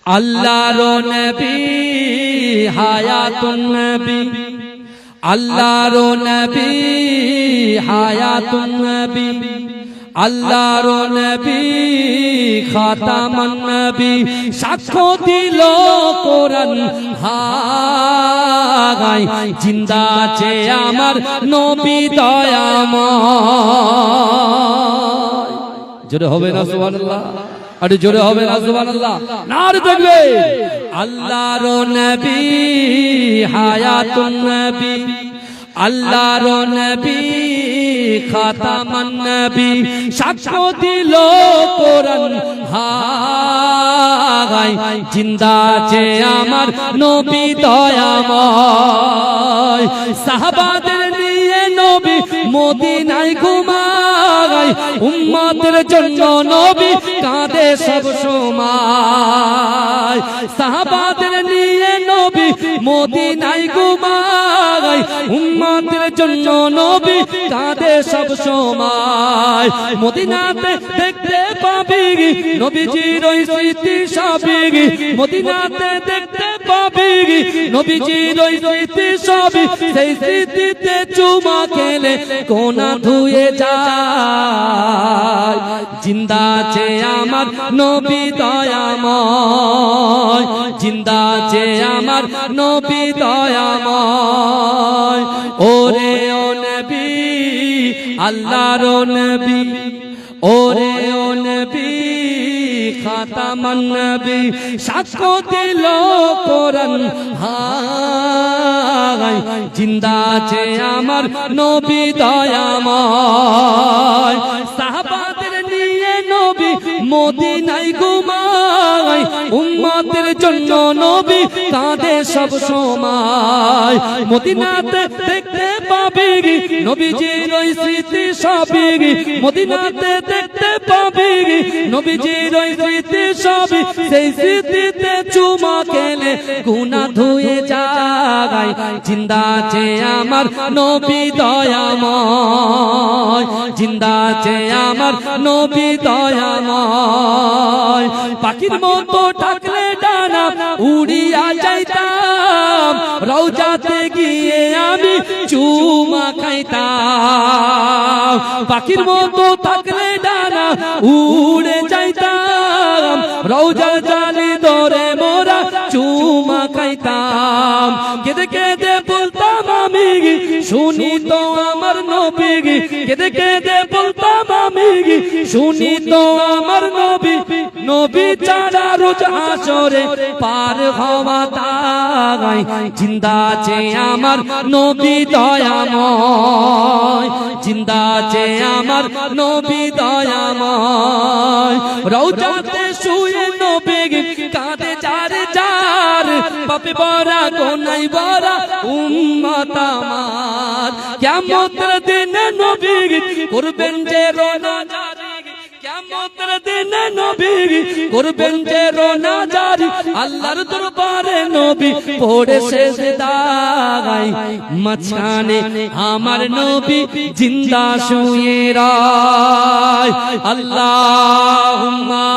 আল্লাহর নবী হায়াতুন নবী, আল্লাহর নবী হায়াতুন নবী, আল্লাহর নবী খাতামুন নবী। সাক্ষ্য দিল কোরআন হায়, জিন্দা আছে আমার নবী দয়াময়। জোরে হবে না সুবহানাল্লাহ? আরে জোরে হবে না সুবহানাল্লাহ? নারে তাকবীর। আল্লাহর নবী হায়াতুন নবী, আল্লাহর নবী খাতামুন নবী। সাক্ষ্য দিল কোরআন হায়, জিন্দা আছে আমার নবী দয়াময়। সাহাবাদের নিয়ে নবী মদিনায় ঘুমায়, উম্মতের জন্য নবী কাঁদে সব সময়। সাহাবাদের নিয়ে নবী মদিনায় ঘুমায়, উম্মতের জন্য নবী কাঁদে সব সময়। মদিনাতে দেখতে পাবি নবীজির ওই স্মৃতি সবই, মদিনাতে দেখতে পাবি নবীজির ওই স্মৃতি সবই। সেই স্মৃতিতে চুমা খেলে কোনা ধুয়ে যায়। জিন্দা আছে আমার নবী দয়াময়, জিন্দা আছে আমার নবী দয়াময়। ওরে ও নবী আল্লাহর নবী, ওরে ও নবী খাতামুন নবী। সাক্ষ্য দিল কোরআন হায়, জিন্দা আছে আমার নবী দয়াময়। সাহাবাদের নিয়ে নবী মদিনায় ঘুমায়, উম্মতের জন্য নবী কাঁদে সব সময়। মদিনাতে দেখতে পাবি নবীজির ওই স্মৃতি সবই, মদিনাতে দেখতে পাবি নবীজির ওই স্মৃতি সবই। সেই স্মৃতিতে চুমা খেলে গুনাহ ধুয়ে যায়। জিন্দা আছে আমার নবী দয়াময়, জিন্দা আছে আমার নবী দয়াময়। পাখির মতো ডাকলে ডানা উড়িয়া যাইতাম, রওজাতে গিয়ে আমি চুমা খাইতাম। পাখির মতো থাকলে ডানা উড়ে যাইতাম, রওজার জালি ধরে মোরা চুমা খাইতাম। কেঁদে কেঁদে বলতাম আমি শুনি তো আমার নবী, কেঁদে কেঁদে বলতাম আমি শুনি তো আমার নবী। নবী ছাড়া রোজ হাসরে পার হওয়া দায়। জিন্দা আছে আমার নবী দয়াময়, জিন্দা আছে আমার নবী দয়াময়। রওজাতে শুয়ে নবী কাঁদে যার যার, পাপে ভরা গোনায় ভরা উম্মত আমার। কিয়ামতের দিনে নবী করবেন যে রোনা জারি, কিয়ামতের দিনে নবী করবেন যে রোনা জারি। আল্লাহর দরবারে নবী পড়ে সেজদায়, মাঝখানে আমার নবী জিন্দা শুয়ে রয়। আল্লাহুম্মা